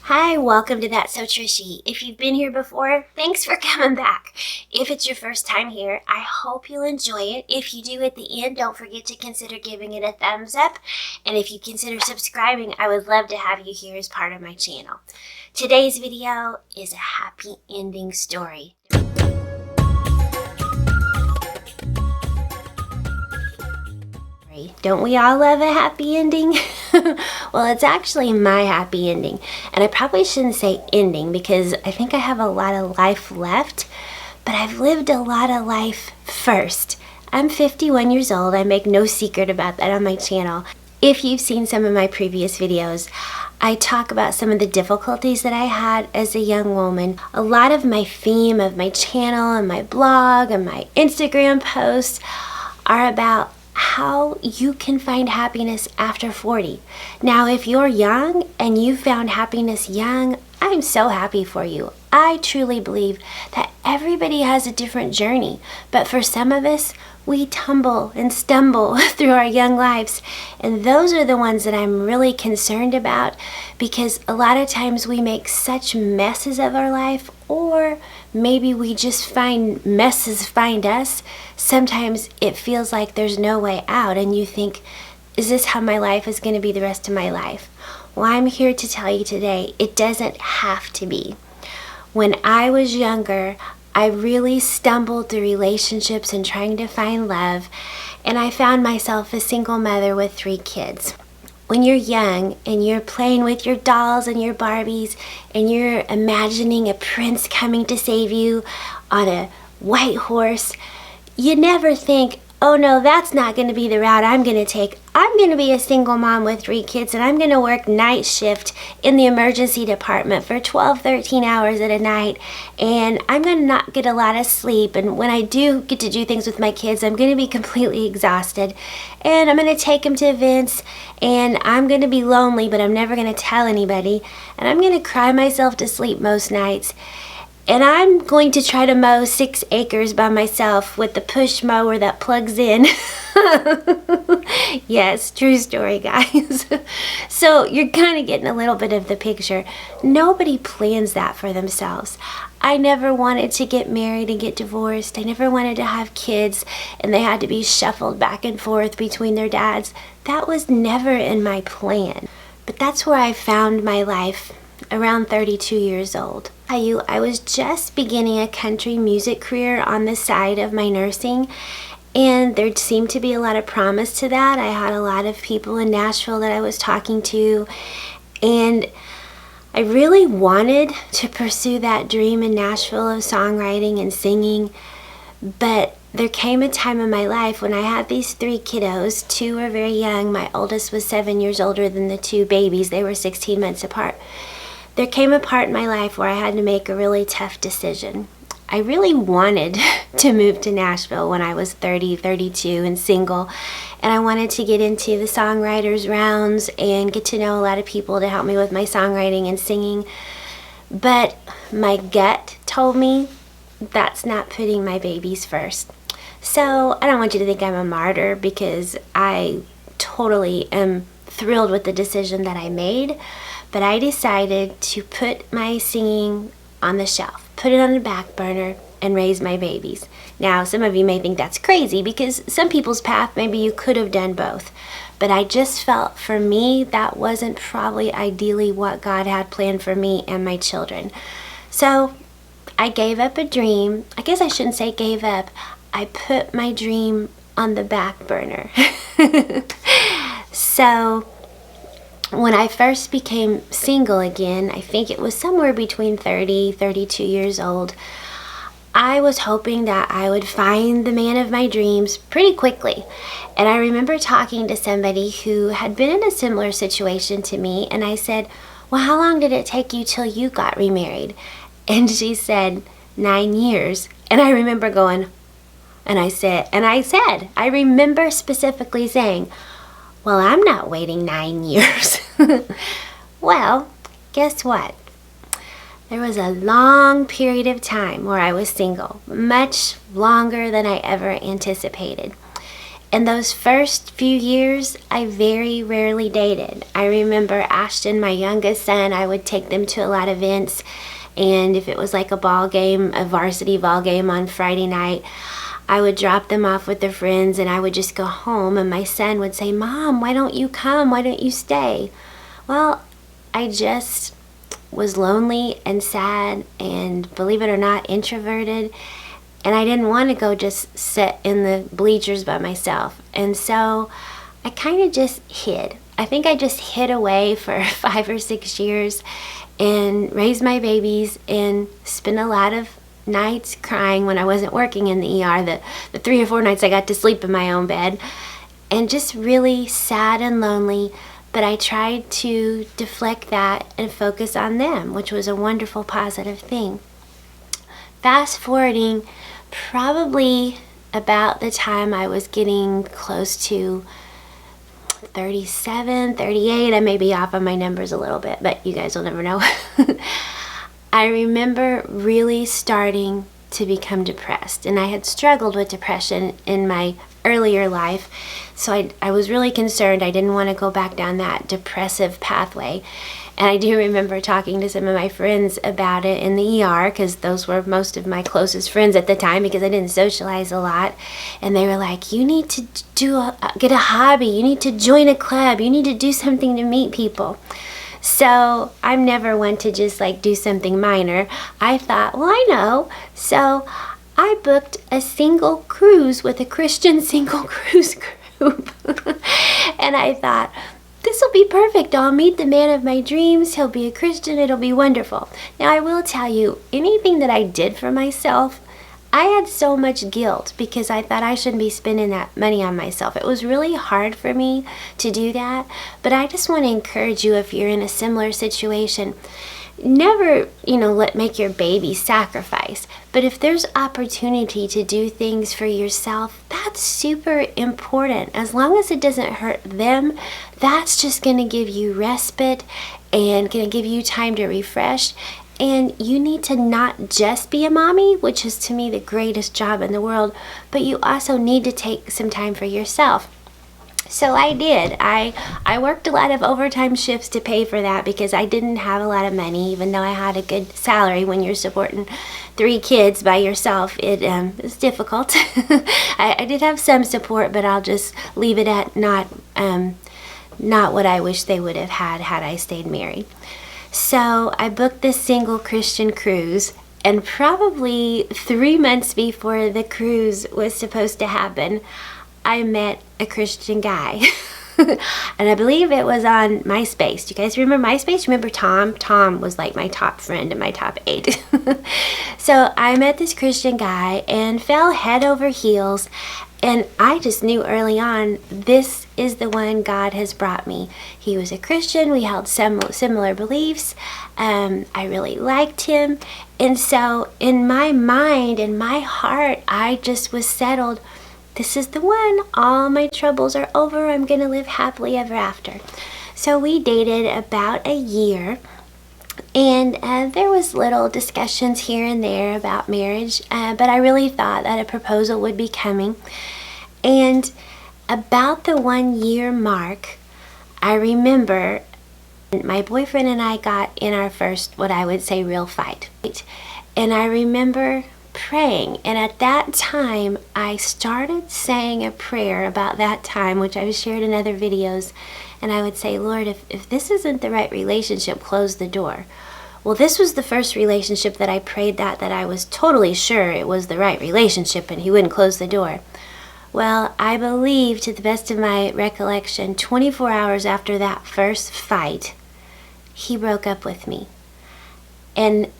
Hi, welcome to That's So Trishy. If you've been here before, thanks for coming back. If it's your first time here, I hope you'll enjoy it. If you do at the end, don't forget to consider giving it a thumbs up. And if you consider subscribing, I would love to have you here as part of my channel. Today's video is a happy ending story. Don't we all love a happy ending? Well, it's actually my happy ending. And I probably shouldn't say ending because I think I have a lot of life left, but I've lived a lot of life first. I'm 51 years old. I make no secret about that on my channel. If you've seen some of my previous videos, I talk about some of the difficulties that I had as a young woman. A lot of my theme of my channel and my blog and my Instagram posts are about how you can find happiness after 40. Now, if you're young and you found happiness young, I'm so happy for you. I truly believe that everybody has a different journey, but for some of us, we tumble and stumble through our young lives, and those are the ones that I'm really concerned about, because a lot of times we make such messes of our life, or maybe we just find messes find us. Sometimes it feels like there's no way out, and you think, is this how my life is going to be the rest of my life? Well, I'm here to tell you today, it doesn't have to be. When I was younger, I really stumbled through relationships and trying to find love, and I found myself a single mother with 3 kids. When you're young and you're playing with your dolls and your Barbies and you're imagining a prince coming to save you on a white horse, you never think, oh no, that's not going to be the route I'm going to take. I'm going to be a single mom with 3 kids, and I'm going to work night shift in the emergency department for 12, 13 hours at a night, and I'm going to not get a lot of sleep, and when I do get to do things with my kids, I'm going to be completely exhausted, and I'm going to take them to events, and I'm going to be lonely, but I'm never going to tell anybody, and I'm going to cry myself to sleep most nights. And I'm going to try to mow 6 acres by myself with the push mower that plugs in. Yes, true story, guys. So you're kind of getting a little bit of the picture. Nobody plans that for themselves. I never wanted to get married and get divorced. I never wanted to have kids and they had to be shuffled back and forth between their dads. That was never in my plan. But that's where I found my life around 32 years old. I was just beginning a country music career on the side of my nursing, and there seemed to be a lot of promise to that. I had a lot of people in Nashville that I was talking to, and I really wanted to pursue that dream in Nashville of songwriting and singing, but there came a time in my life when I had these 3 kiddos. 2 were very young. My oldest was 7 years older than the 2 babies. They were 16 months apart. There came a part in my life where I had to make a really tough decision. I really wanted to move to Nashville when I was 30, 32 and single, and I wanted to get into the songwriters rounds and get to know a lot of people to help me with my songwriting and singing. But my gut told me that's not putting my babies first. So I don't want you to think I'm a martyr, because I totally am thrilled with the decision that I made. But I decided to put my singing on the shelf, put it on the back burner, and raise my babies. Now, some of you may think that's crazy, because some people's path, maybe you could have done both. But I just felt, for me, that wasn't probably ideally what God had planned for me and my children. So I gave up a dream. I guess I shouldn't say gave up. I put my dream on the back burner. So when I first became single again, I think it was somewhere between 30, 32 years old, I was hoping that I would find the man of my dreams pretty quickly. And I remember talking to somebody who had been in a similar situation to me, and I said, well, how long did it take you till you got remarried? And she said, 9 years. And I remember going, I remember specifically saying, well, I'm not waiting 9 years. Well, guess what? There was a long period of time where I was single, much longer than I ever anticipated. In those first few years, I very rarely dated. I remember Ashton, my youngest son, I would take them to a lot of events, and if it was like a ball game, a varsity ball game on Friday night, I would drop them off with their friends and I would just go home, and my son would say, "Mom, why don't you come? Why don't you stay?" Well, I just was lonely and sad and, believe it or not, introverted, and I didn't want to go just sit in the bleachers by myself. And so I kind of just hid. I think I just hid away for 5 or 6 years and raised my babies and spent a lot of nights crying when I wasn't working in the ER, the 3 or 4 nights I got to sleep in my own bed, and just really sad and lonely. But I tried to deflect that and focus on them, which was a wonderful, positive thing. Fast forwarding, probably about the time I was getting close to 37, 38, I may be off on my numbers a little bit, but you guys will never know. I remember really starting to become depressed, and I had struggled with depression in my earlier life, so I was really concerned. I didn't want to go back down that depressive pathway. And I do remember talking to some of my friends about it in the ER, because those were most of my closest friends at the time, because I didn't socialize a lot. And they were like, "You need to get a hobby, you need to join a club, you need to do something to meet people." So I'm never one to just like do something minor. I thought, well, I know. So I booked a single cruise with a Christian single cruise group. And I thought, this will be perfect. I'll meet the man of my dreams. He'll be a Christian. It'll be wonderful. Now, I will tell you, anything that I did for myself, I had so much guilt because I thought I shouldn't be spending that money on myself. It was really hard for me to do that. But I just want to encourage you, if you're in a similar situation, never, make your baby sacrifice. But if there's opportunity to do things for yourself, that's super important. As long as it doesn't hurt them, that's just going to give you respite and going to give you time to refresh. And you need to not just be a mommy, which is to me the greatest job in the world, but you also need to take some time for yourself. So I did. I worked a lot of overtime shifts to pay for that because I didn't have a lot of money, even though I had a good salary. When you're supporting 3 kids by yourself, it's difficult. I did have some support, but I'll just leave it at not what I wish they would have had I stayed married. So I booked this single Christian cruise, and probably 3 months before the cruise was supposed to happen, I met a Christian guy. And I believe it was on MySpace. Do you guys remember MySpace? Remember Tom? Tom was like my top friend in my top 8. So I met this Christian guy and fell head over heels. And I just knew early on, this is the one God has brought me. He was a Christian. We held similar beliefs. I really liked him. And so in my mind, in my heart, I just was settled. This is the one. All my troubles are over. I'm going to live happily ever after. So we dated about a year. And there was little discussions here and there about marriage, but I really thought that a proposal would be coming. And about the 1-year mark, I remember my boyfriend and I got in our first, what I would say, real fight. And I remember praying, and at that time, I started saying a prayer about that time, which I've shared in other videos. And I would say, Lord, if this isn't the right relationship, close the door. Well, this was the first relationship that I prayed that I was totally sure it was the right relationship and he wouldn't close the door. Well, I believe, to the best of my recollection, 24 hours after that first fight, he broke up with me. And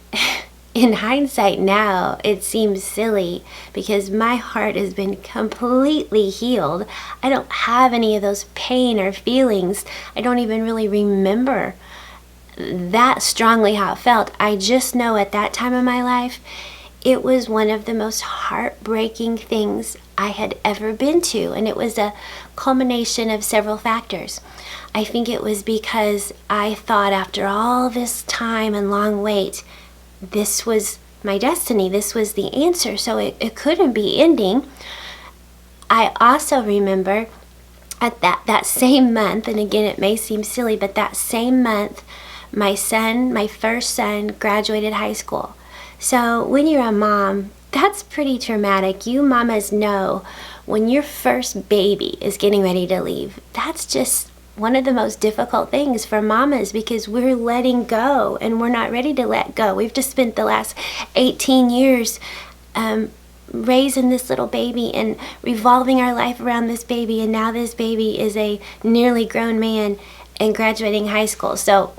in hindsight now, it seems silly because my heart has been completely healed. I don't have any of those pain or feelings. I don't even really remember that strongly how it felt. I just know at that time in my life, it was one of the most heartbreaking things I had ever been to. And it was a culmination of several factors. I think it was because I thought after all this time and long wait, this was my destiny. This was the answer. So it couldn't be ending. I also remember at that same month, and again, it may seem silly, but that same month, my first son, graduated high school. So when you're a mom, that's pretty traumatic. You mamas know when your first baby is getting ready to leave, that's just one of the most difficult things for mamas, because we're letting go and we're not ready to let go. We've just spent the last 18 years raising this little baby and revolving our life around this baby, and now this baby is a nearly grown man and graduating high school. So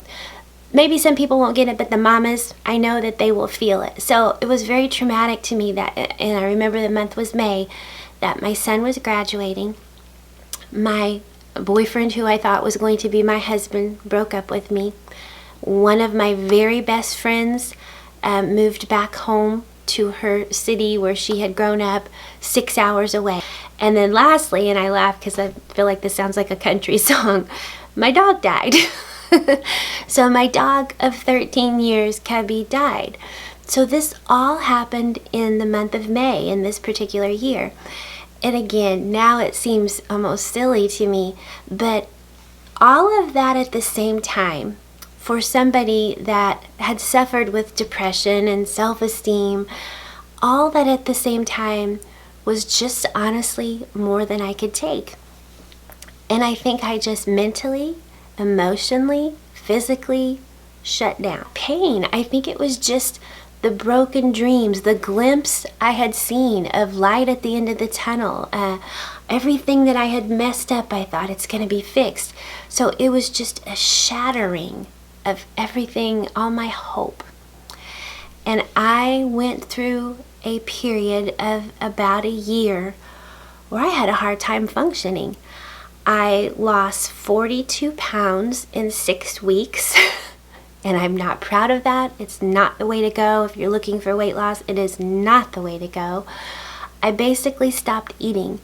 maybe some people won't get it, but the mamas, I know that they will feel it. So it was very traumatic to me that, and I remember the month was May, that my son was graduating. My boyfriend, who I thought was going to be my husband, broke up with me. One of my very best friends moved back home to her city where she had grown up, 6 hours away. And then lastly, and I laugh because I feel like this sounds like a country song, my dog died. So my dog of 13 years, Cubby, died. So this all happened in the month of May in this particular year. And again, now it seems almost silly to me, but all of that at the same time, for somebody that had suffered with depression and self-esteem, all that at the same time was just honestly more than I could take. And I think I just mentally, emotionally, physically shut down. Pain, I think it was just the broken dreams, the glimpse I had seen of light at the end of the tunnel. Everything that I had messed up, I thought it's going to be fixed. So it was just a shattering of everything, all my hope. And I went through a period of about a year where I had a hard time functioning. I lost 42 pounds in 6 weeks. And I'm not proud of that. It's not the way to go. If you're looking for weight loss, it is not the way to go. I basically stopped eating.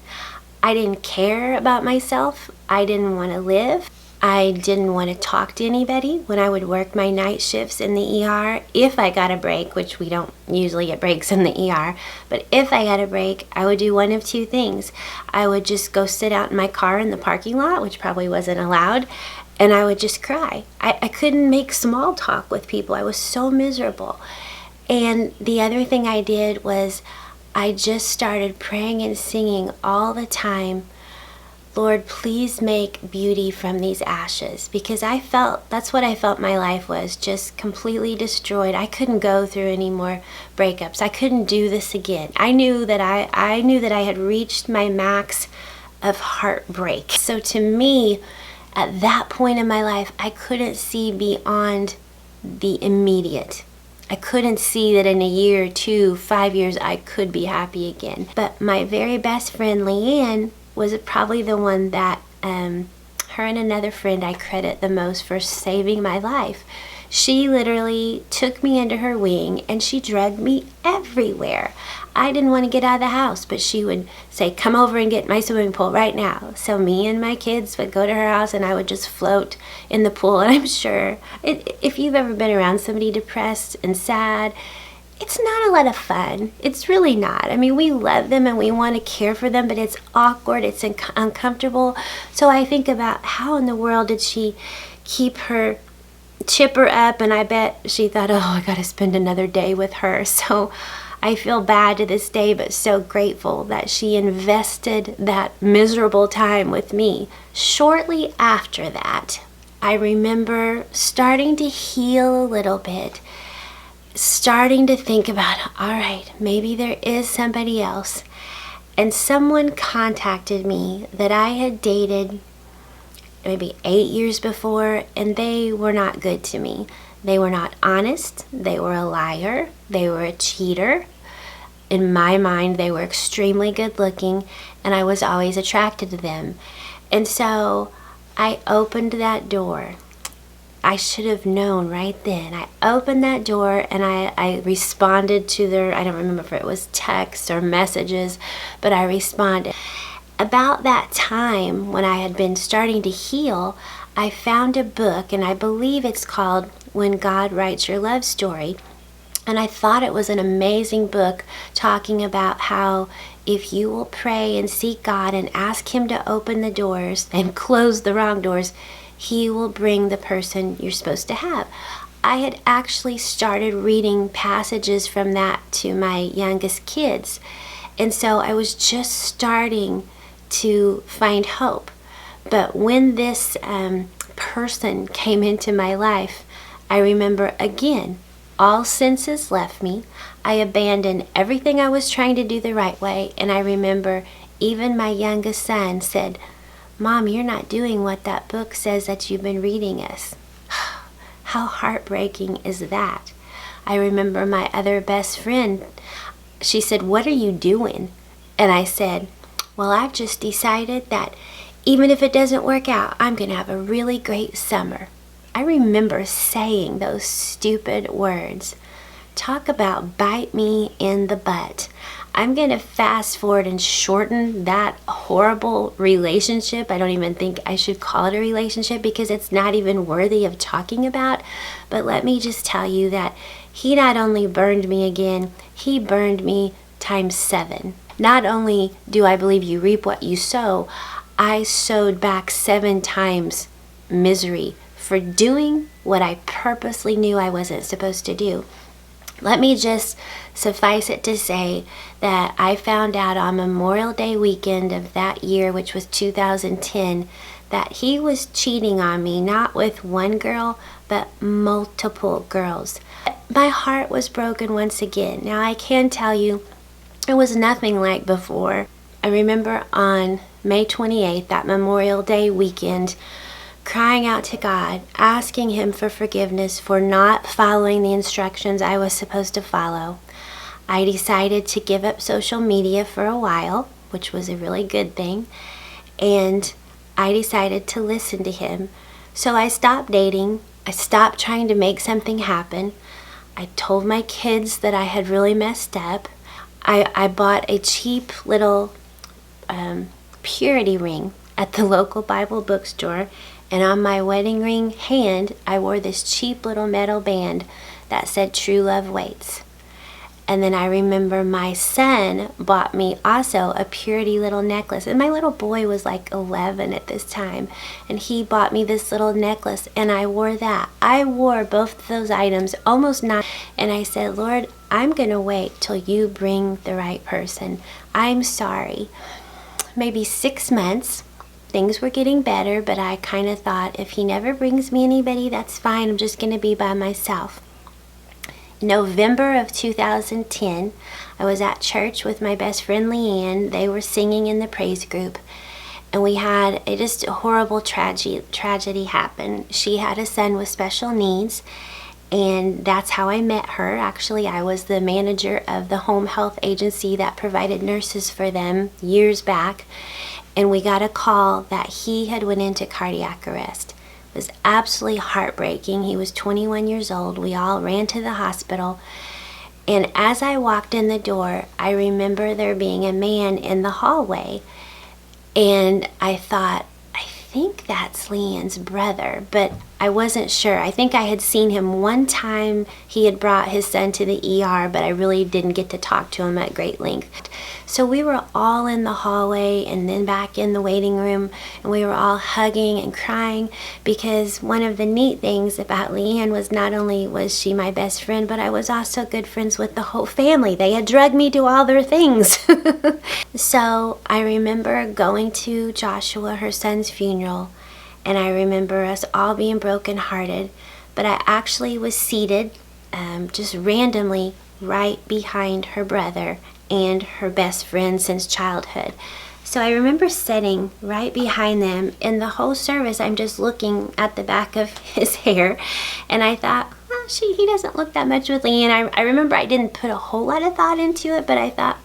I didn't care about myself. I didn't want to live. I didn't want to talk to anybody when I would work my night shifts in the ER. If I got a break, which we don't usually get breaks in the ER, but if I got a break, I would do one of two things. I would just go sit out in my car in the parking lot, which probably wasn't allowed, and I would just cry. I couldn't make small talk with people. I was so miserable. And the other thing I did was I just started praying and singing all the time, Lord, please make beauty from these ashes. Because that's what I felt my life was, just completely destroyed. I couldn't go through any more breakups. I couldn't do this again. I knew that I had reached my max of heartbreak. So to me, at that point in my life, I couldn't see beyond the immediate. I couldn't see that in a year, 2, 5 years, I could be happy again. But my very best friend, Leanne, was probably the one that her and another friend I credit the most for saving my life. She literally took me under her wing and she drugged me everywhere. I didn't want to get out of the house, but she would say, come over and get my swimming pool right now. So me and my kids would go to her house and I would just float in the pool. And I'm sure if you've ever been around somebody depressed and sad, it's not a lot of fun. It's really not. I mean, we love them and we want to care for them, but it's awkward, it's uncomfortable. So I think about how in the world did she keep her chipper up, and I bet she thought, oh, I got to spend another day with her. So I feel bad to this day, but so grateful that she invested that miserable time with me. Shortly after that, I remember starting to heal a little bit, starting to think about, all right, maybe there is somebody else. And someone contacted me that I had dated maybe 8 years before, and they were not good to me. They were not honest. They were a liar. They were a cheater. In my mind, they were extremely good looking, and I was always attracted to them. And so I opened that door. I should have known right then. I opened that door and I responded to their, I don't remember if it was texts or messages, but I responded. About that time when I had been starting to heal, I found a book, and I believe it's called When God Writes Your Love Story. And I thought it was an amazing book talking about how if you will pray and seek God and ask Him to open the doors and close the wrong doors, He will bring the person you're supposed to have. I had actually started reading passages from that to my youngest kids. And so I was just starting to find hope. But when this person came into my life, I remember again, all senses left me. I abandoned everything I was trying to do the right way. And I remember even my youngest son said, "Mom, you're not doing what that book says that you've been reading us." How heartbreaking is that? I remember my other best friend, she said, "What are you doing?" And I said, "Well, I've just decided that even if it doesn't work out, I'm going to have a really great summer." I remember saying those stupid words. Talk about bite me in the butt. I'm going to fast forward and shorten that horrible relationship. I don't even think I should call it a relationship because it's not even worthy of talking about. But let me just tell you that he not only burned me again, he burned me times 7. Not only do I believe you reap what you sow, I sowed back 7 times misery for doing what I purposely knew I wasn't supposed to do. Let me just suffice it to say that I found out on Memorial Day weekend of that year, which was 2010, that he was cheating on me, not with one girl, but multiple girls. My heart was broken once again. Now I can tell you, it was nothing like before. I remember on May 28th, that Memorial Day weekend, crying out to God, asking Him for forgiveness for not following the instructions I was supposed to follow. I decided to give up social media for a while, which was a really good thing, and I decided to listen to Him. So I stopped dating. I stopped trying to make something happen. I told my kids that I had really messed up. I bought a cheap little purity ring at the local Bible bookstore, and on my wedding ring hand, I wore this cheap little metal band that said "True Love Waits." And then I remember my son bought me also a purity little necklace. And my little boy was like 11 at this time. And he bought me this little necklace, and I wore that. I wore both of those items almost not. And I said, "Lord, I'm going to wait till you bring the right person. I'm sorry." Maybe 6 months. Things were getting better, but I kind of thought, if He never brings me anybody, that's fine. I'm just going to be by myself. November of 2010, I was at church with my best friend Leanne. They were singing in the praise group, and we had just a horrible tragedy happen. She had a son with special needs, and that's how I met her. Actually, I was the manager of the home health agency that provided nurses for them years back. And we got a call that he had went into cardiac arrest. It was absolutely heartbreaking. He was 21 years old. We all ran to the hospital. And as I walked in the door, I remember there being a man in the hallway. And I thought, I think that's Leanne's brother, but I wasn't sure. I think I had seen him one time. He had brought his son to the ER, but I really didn't get to talk to him at great length. So we were all in the hallway and then back in the waiting room, and we were all hugging and crying, because one of the neat things about Leanne was not only was she my best friend, but I was also good friends with the whole family. They had drugged me to all their things. So I remember going to Joshua, her son's funeral, and I remember us all being brokenhearted, but I actually was seated just randomly right behind her brother and her best friend since childhood. So I remember sitting right behind them, and the whole service I'm just looking at the back of his hair, and I thought, well, he doesn't look that much with Leanne. I remember I didn't put a whole lot of thought into it, but I thought,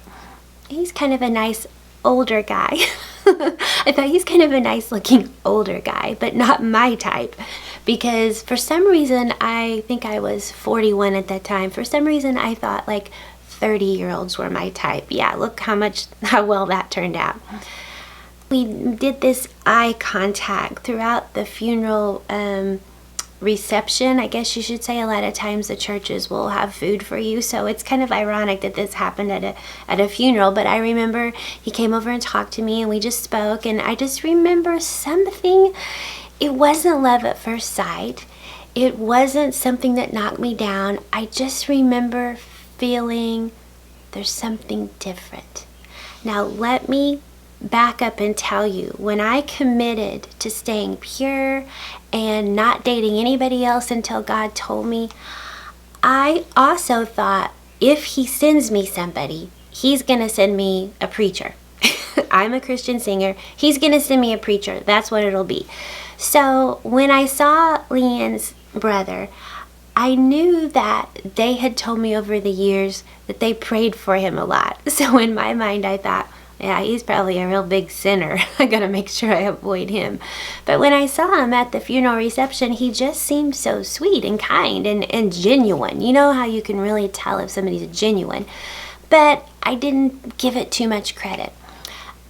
he's kind of a nice older guy. I thought he's kind of a nice looking older guy, but not my type, because for some reason, I think I was 41 at that time. For some reason, I thought like 30-year-olds were my type. Yeah, look how well that turned out. We did this eye contact throughout the funeral reception, I guess you should say. A lot of times the churches will have food for you, so it's kind of ironic that this happened at a funeral. But I remember he came over and talked to me, and we just spoke, and I just remember something. It wasn't love at first sight. It wasn't something that knocked me down. I just remember feeling there's something different. Now let me back up and tell you, when I committed to staying pure and not dating anybody else until God told me, I also thought if he sends me somebody, he's going to send me a preacher. I'm a Christian singer. He's going to send me a preacher. That's what it'll be. So when I saw Leanne's brother, I knew that they had told me over the years that they prayed for him a lot. So in my mind, I thought, yeah, he's probably a real big sinner. I gotta make sure I avoid him. But when I saw him at the funeral reception, he just seemed so sweet and kind and genuine. You know how you can really tell if somebody's genuine. But I didn't give it too much credit.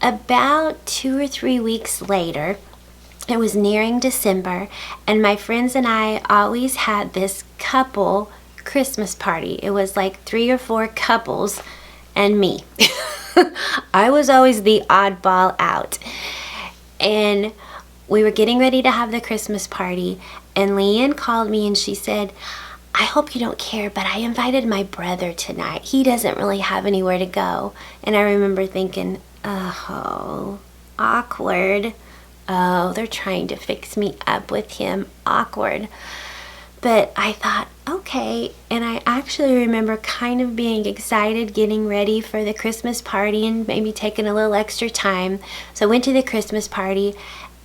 About 2 or 3 weeks later, it was nearing December, and my friends and I always had this couple Christmas party. It was like 3 or 4 couples and me. I was always the oddball out. And we were getting ready to have the Christmas party, and Leanne called me and she said, I hope you don't care, but I invited my brother tonight. He doesn't really have anywhere to go. And I remember thinking, oh, awkward. Oh, they're trying to fix me up with him. Awkward. But I thought, okay. And I actually remember kind of being excited, getting ready for the Christmas party and maybe taking a little extra time. So I went to the Christmas party,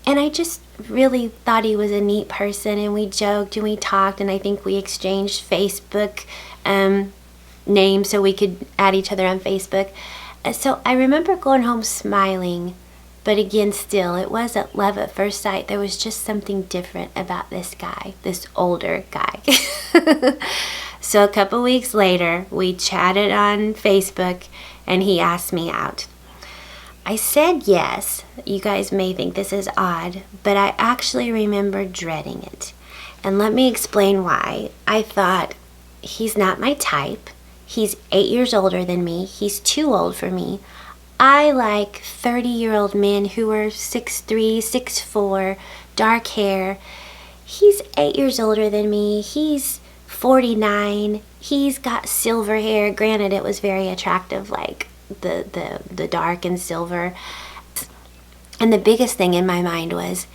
and I just really thought he was a neat person, and we joked and we talked, and I think we exchanged Facebook names so we could add each other on Facebook. So I remember going home smiling. But again, still, it wasn't love at first sight. There was just something different about this guy, this older guy. So a couple weeks later, we chatted on Facebook, and he asked me out. I said yes. You guys may think this is odd, but I actually remember dreading it. And let me explain why. I thought, he's not my type. He's 8 years older than me. He's too old for me. I like 30-year-old men who are 6'3", 6'4", dark hair. He's 8 years older than me. He's 49. He's got silver hair. Granted, it was very attractive, like the dark and silver. And the biggest thing in my mind was,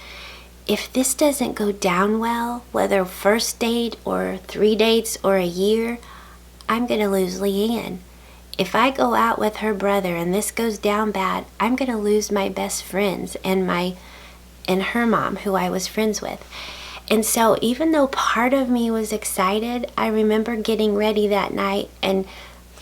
if this doesn't go down well, whether first date or 3 dates or a year, I'm going to lose Leanne. If I go out with her brother and this goes down bad, I'm going to lose my best friends and her mom, who I was friends with. And so even though part of me was excited, I remember getting ready that night and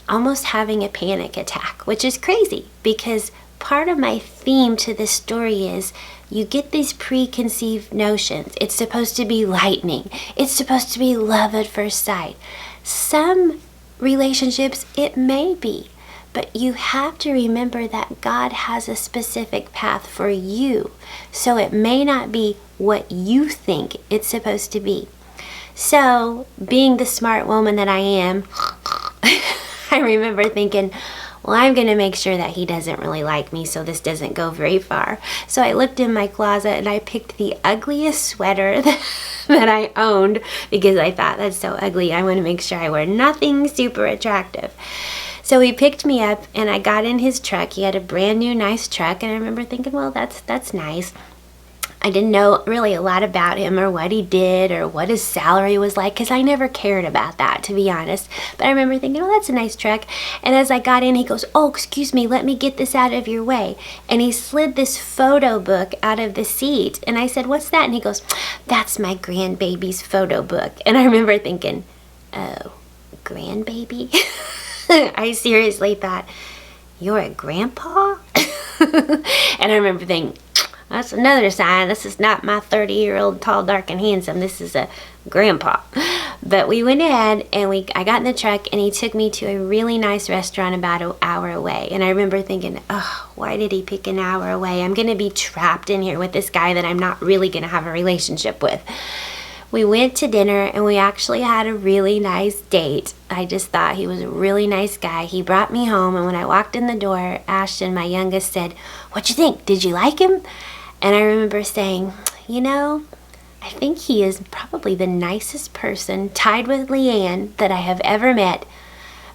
almost having a panic attack, which is crazy because part of my theme to this story is you get these preconceived notions. It's supposed to be lightning. It's supposed to be love at first sight. Some relationships, it may be, but you have to remember that God has a specific path for you. So it may not be what you think it's supposed to be. So, being the smart woman that I am, I remember thinking, well, I'm going to make sure that he doesn't really like me so this doesn't go very far. So I looked in my closet and I picked the ugliest sweater that I owned because I thought, that's so ugly. I want to make sure I wear nothing super attractive. So he picked me up and I got in his truck. He had a brand new nice truck, and I remember thinking, well, that's nice. I didn't know really a lot about him or what he did or what his salary was like because I never cared about that, to be honest. But I remember thinking, oh, that's a nice truck. And as I got in, he goes, oh, excuse me, let me get this out of your way. And he slid this photo book out of the seat. And I said, what's that? And he goes, that's my grandbaby's photo book. And I remember thinking, oh, grandbaby? I seriously thought, you're a grandpa? And I remember thinking, that's another sign. This is not my 30-year-old tall, dark, and handsome. This is a grandpa. But we went ahead and I got in the truck and he took me to a really nice restaurant about an hour away. And I remember thinking, oh, why did he pick an hour away? I'm going to be trapped in here with this guy that I'm not really going to have a relationship with. We went to dinner and we actually had a really nice date. I just thought he was a really nice guy. He brought me home, and when I walked in the door, Ashton, my youngest, said, "What'd you think? Did you like him?" And I remember saying, I think he is probably the nicest person, tied with Leanne, that I have ever met,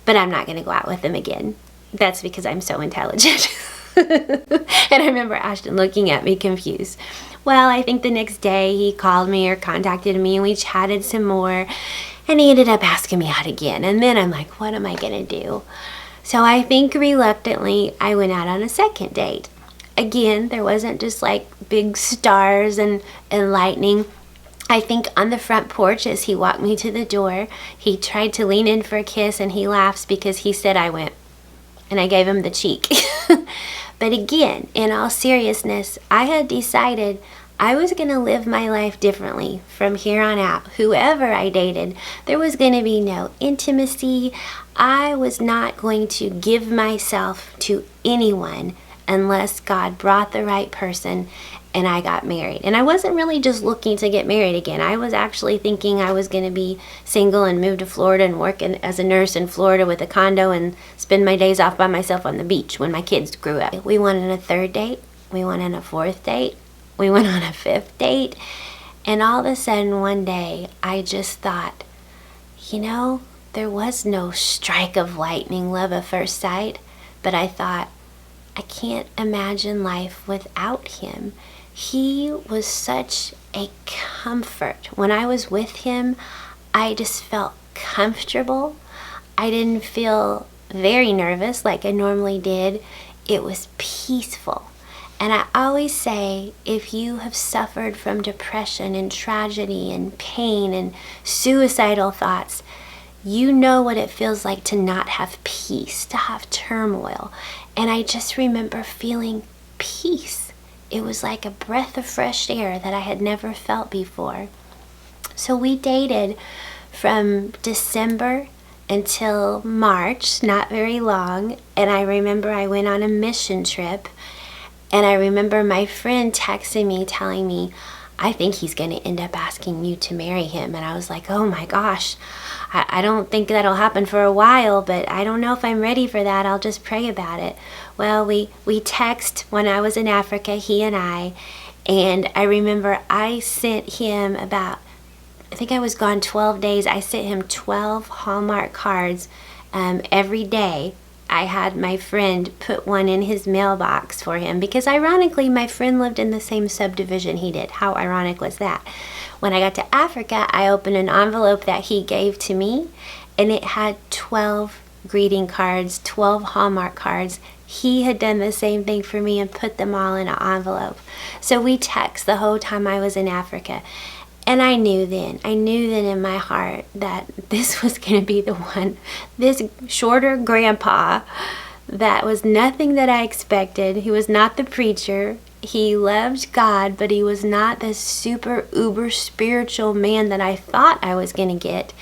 but I'm not going to go out with him again. That's because I'm so intelligent. And I remember Ashton looking at me confused. Well, I think the next day he called me or contacted me and we chatted some more, and he ended up asking me out again. And then I'm like, what am I going to do? So I think reluctantly I went out on a second date. Again, there wasn't just like big stars and lightning. I think on the front porch as he walked me to the door, he tried to lean in for a kiss, and he laughs because he said I went, and I gave him the cheek. But again, in all seriousness, I had decided I was going to live my life differently from here on out. Whoever I dated, there was going to be no intimacy. I was not going to give myself to anyone unless God brought the right person and I got married. And I wasn't really just looking to get married again. I was actually thinking I was going to be single and move to Florida and work as a nurse in Florida with a condo and spend my days off by myself on the beach when my kids grew up. We went on a third date. We went on a fourth date. We went on a fifth date. And all of a sudden one day I just thought, there was no strike of lightning, love at first sight. But I thought, I can't imagine life without him. He was such a comfort. When I was with him, I just felt comfortable. I didn't feel very nervous like I normally did. It was peaceful. And I always say, if you have suffered from depression and tragedy and pain and suicidal thoughts, you know what it feels like to not have peace, to have turmoil. And I just remember feeling peace. It was like a breath of fresh air that I had never felt before. So we dated from December until March, not very long. And I remember I went on a mission trip. And I remember my friend texting me, telling me, I think he's going to end up asking you to marry him. And I was like, oh my gosh, I don't think that'll happen for a while, but I don't know if I'm ready for that. I'll just pray about it. Well, we text when I was in Africa, he and I remember I sent him I think I was gone 12 days. I sent him 12 Hallmark cards every day. I had my friend put one in his mailbox for him because ironically my friend lived in the same subdivision he did. How ironic was that? When I got to Africa, I opened an envelope that he gave to me, and it had 12 greeting cards, 12 Hallmark cards. He had done the same thing for me and put them all in an envelope. So we text the whole time I was in Africa. And I knew then in my heart that this was going to be the one. This shorter grandpa that was nothing that I expected. He was not the preacher. He loved God, but he was not this super uber spiritual man that I thought I was going to get.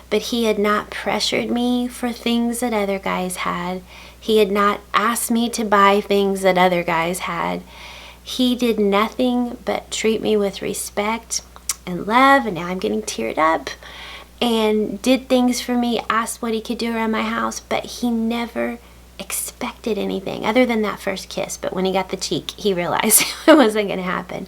But he had not pressured me for things that other guys had. He had not asked me to buy things that other guys had. He did nothing but treat me with respect and love, and now I'm getting teared up, and did things for me, asked what he could do around my house, but he never expected anything other than that first kiss. But when he got the cheek, he realized it wasn't going to happen.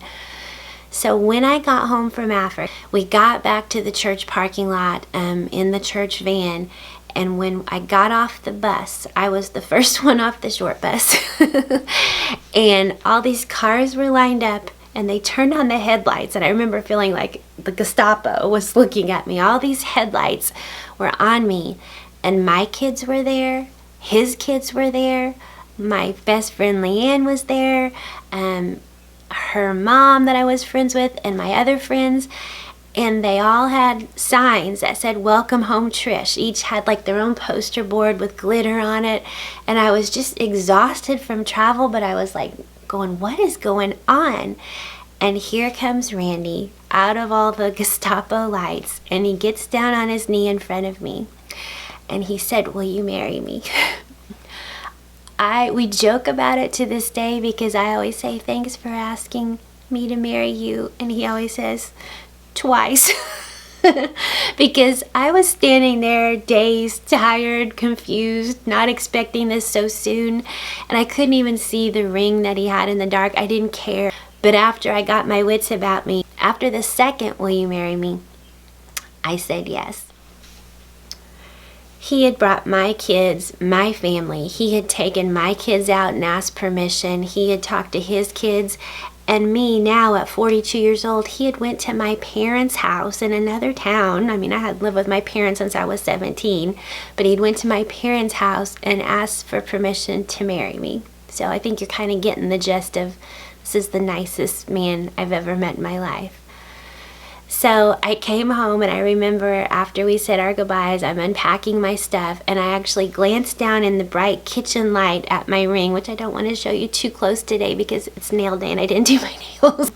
So when I got home from Africa, we got back to the church parking lot in the church van, and when I got off the bus, I was the first one off the short bus, and all these cars were lined up, and they turned on the headlights, and I remember feeling like the Gestapo was looking at me. All these headlights were on me, and my kids were there, his kids were there, my best friend Leanne was there, her mom that I was friends with, and my other friends, and they all had signs that said, "Welcome home, Trish." Each had like their own poster board with glitter on it, and I was just exhausted from travel, but I was like going, what is going on? And here comes Randy out of all the Gestapo lights, and he gets down on his knee in front of me, and he said, "Will you marry me?" We joke about it to this day because I always say, "Thanks for asking me to marry you," and he always says, twice because I was standing there dazed, tired, confused, not expecting this so soon, and I couldn't even see the ring that he had in the dark. I didn't care. But after I got my wits about me, after the second "will you marry me?" I said yes. He had brought my kids, my family. He had taken my kids out and asked permission. He had talked to his kids. And me now at 42 years old, he had went to my parents' house in another town. I mean, I had lived with my parents since I was 17. But he'd went to my parents' house and asked for permission to marry me. So I think you're kind of getting the gist of this is the nicest man I've ever met in my life. So I came home, and I remember after we said our goodbyes, I'm unpacking my stuff, and I actually glanced down in the bright kitchen light at my ring, which I don't want to show you too close today because it's nail day and I didn't do my nails.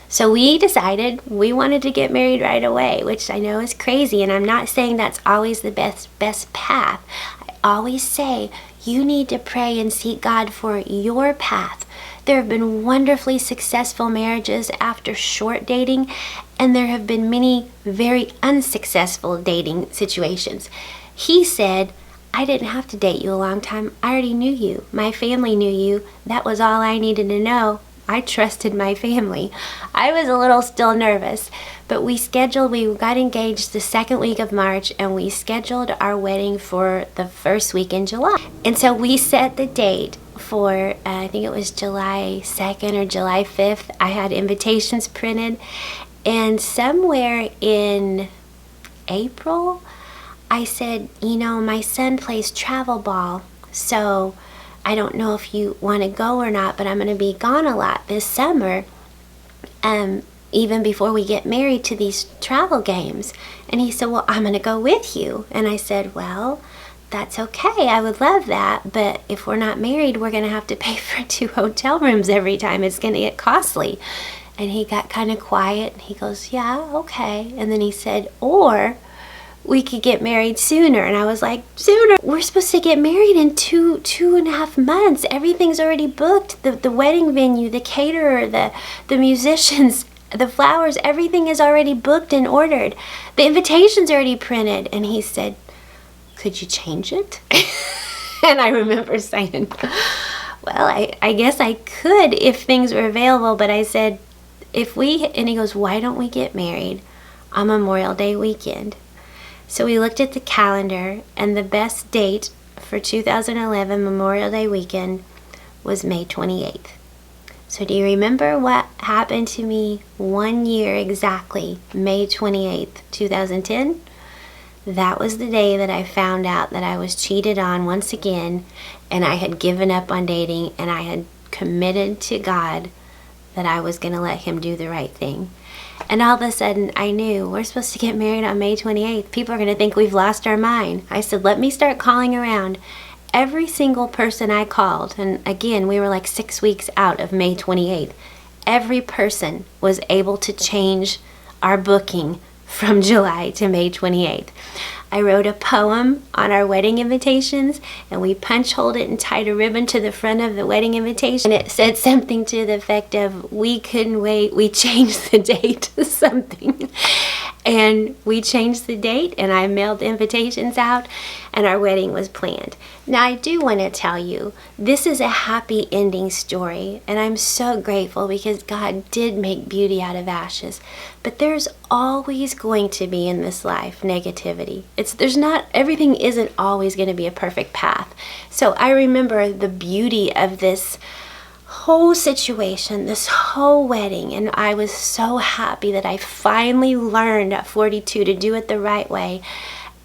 So we decided we wanted to get married right away, which I know is crazy, and I'm not saying that's always the best path. I always say you need to pray and seek God for your path. There have been wonderfully successful marriages after short dating, and there have been many very unsuccessful dating situations. He said, I didn't have to date you a long time. I already knew you. My family knew you. That was all I needed to know. I trusted my family. I was a little still nervous, but we got engaged the second week of March, and we scheduled our wedding for the first week in July. And so we set the date for, I think it was July 2nd or July 5th. I had invitations printed, and somewhere in April, I said, my son plays travel ball, so I don't know if you want to go or not, but I'm going to be gone a lot this summer, even before we get married, to these travel games. And he said, well, I'm going to go with you. And I said, well, that's okay. I would love that. But if we're not married, we're going to have to pay for 2 hotel rooms every time. It's going to get costly. And he got kind of quiet. He goes, yeah, okay. And then he said, or we could get married sooner. And I was like, sooner? We're supposed to get married in two and a half months. Everything's already booked. The wedding venue, the caterer, the musicians, the flowers, everything is already booked and ordered. The invitation's already printed. And he said, could you change it? And I remember saying, well, I guess I could if things were available. But I said, and he goes, why don't we get married on Memorial Day weekend? So we looked at the calendar, and the best date for 2011 Memorial Day weekend was May 28th. So do you remember what happened to me 1 year exactly, May 28th, 2010? That was the day that I found out that I was cheated on once again, and I had given up on dating, and I had committed to God that I was going to let him do the right thing. And all of a sudden, I knew we're supposed to get married on May 28th. People are going to think we've lost our mind. I said, let me start calling around. Every single person I called, and again, we were like 6 weeks out of May 28th, every person was able to change our booking from July to May 28th. I wrote a poem on our wedding invitations, and we punch-holed it and tied a ribbon to the front of the wedding invitation. And it said something to the effect of, we couldn't wait, we changed the date, something. And we changed the date, and I mailed the invitations out, and our wedding was planned. Now, I do want to tell you, this is a happy ending story, and I'm so grateful because God did make beauty out of ashes. But there's always going to be in this life negativity. Everything isn't always going to be a perfect path. So I remember the beauty of this whole situation, this whole wedding, and I was so happy that I finally learned at 42 to do it the right way.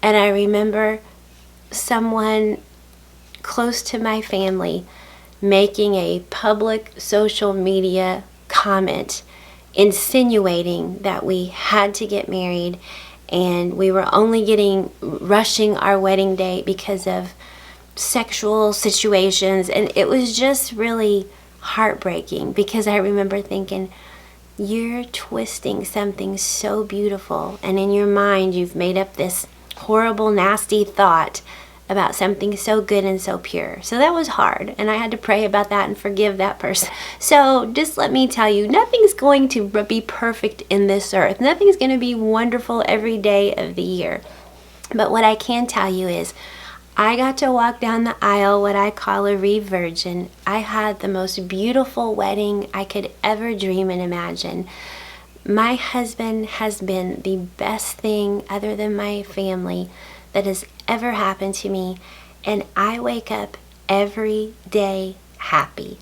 And I remember someone close to my family making a public social media comment insinuating that we had to get married, and we were only rushing our wedding date because of sexual situations. And it was just really heartbreaking, because I remember thinking, you're twisting something so beautiful, and in your mind you've made up this horrible, nasty thought about something so good and so pure. So that was hard, and I had to pray about that and forgive that person. So just let me tell you, nothing's going to be perfect in this earth. Nothing's going to be wonderful every day of the year. But what I can tell you is, I got to walk down the aisle, what I call a re-virgin. I had the most beautiful wedding I could ever dream and imagine. My husband has been the best thing, other than my family, that has ever happened to me. And I wake up every day happy.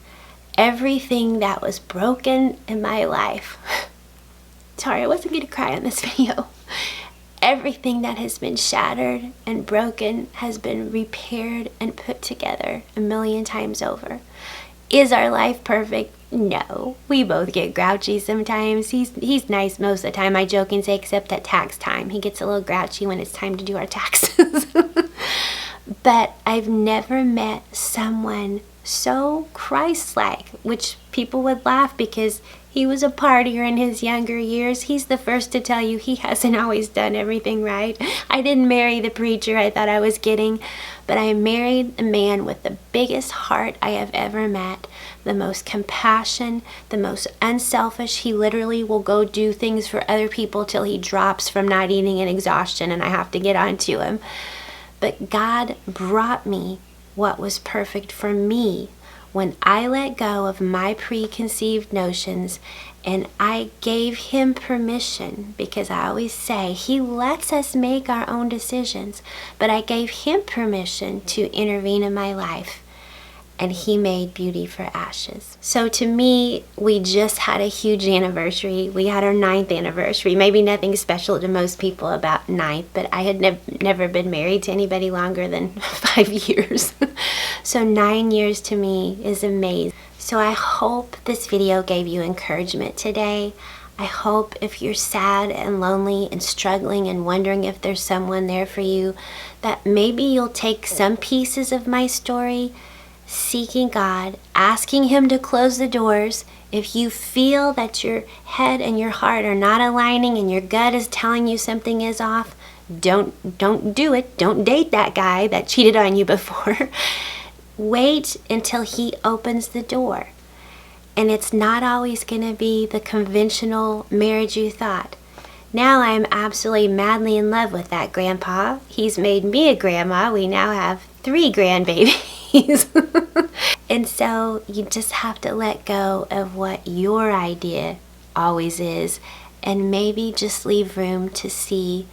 Everything that was broken in my life. Sorry, I wasn't going to cry on this video. Everything that has been shattered and broken has been repaired and put together 1,000,000 times over. Is our life perfect? No. We both get grouchy sometimes. He's nice most of the time, I joke and say, except at tax time. He gets a little grouchy when it's time to do our taxes. But I've never met someone so Christ-like, which people would laugh because he was a partier in his younger years. He's the first to tell you he hasn't always done everything right. I didn't marry the preacher I thought I was getting, but I married a man with the biggest heart I have ever met, the most compassion, the most unselfish. He literally will go do things for other people till he drops from not eating and exhaustion, and I have to get onto him. But God brought me what was perfect for me when I let go of my preconceived notions and I gave him permission, because I always say he lets us make our own decisions, but I gave him permission to intervene in my life, and he made beauty for ashes. So to me, we just had a huge anniversary. We had our 9th anniversary. Maybe nothing special to most people about 9th, but I had never been married to anybody longer than 5 years. So 9 years to me is amazing. So I hope this video gave you encouragement today. I hope if you're sad and lonely and struggling and wondering if there's someone there for you, that maybe you'll take some pieces of my story, seeking God, asking him to close the doors. If you feel that your head and your heart are not aligning and your gut is telling you something is off, don't do it. Don't date that guy that cheated on you before. Wait until he opens the door. And it's not always going to be the conventional marriage you thought. Now I'm absolutely madly in love with that grandpa. He's made me a grandma. We now have 3 grandbabies. And so you just have to let go of what your idea always is, and maybe just leave room to see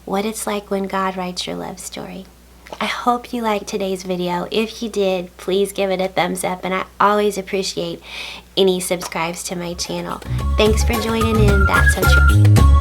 what it's like when God writes your love story. I hope you liked today's video. If you did, please give it a thumbs up, and I always appreciate any subscribes to my channel. Thanks for joining in. That's so true.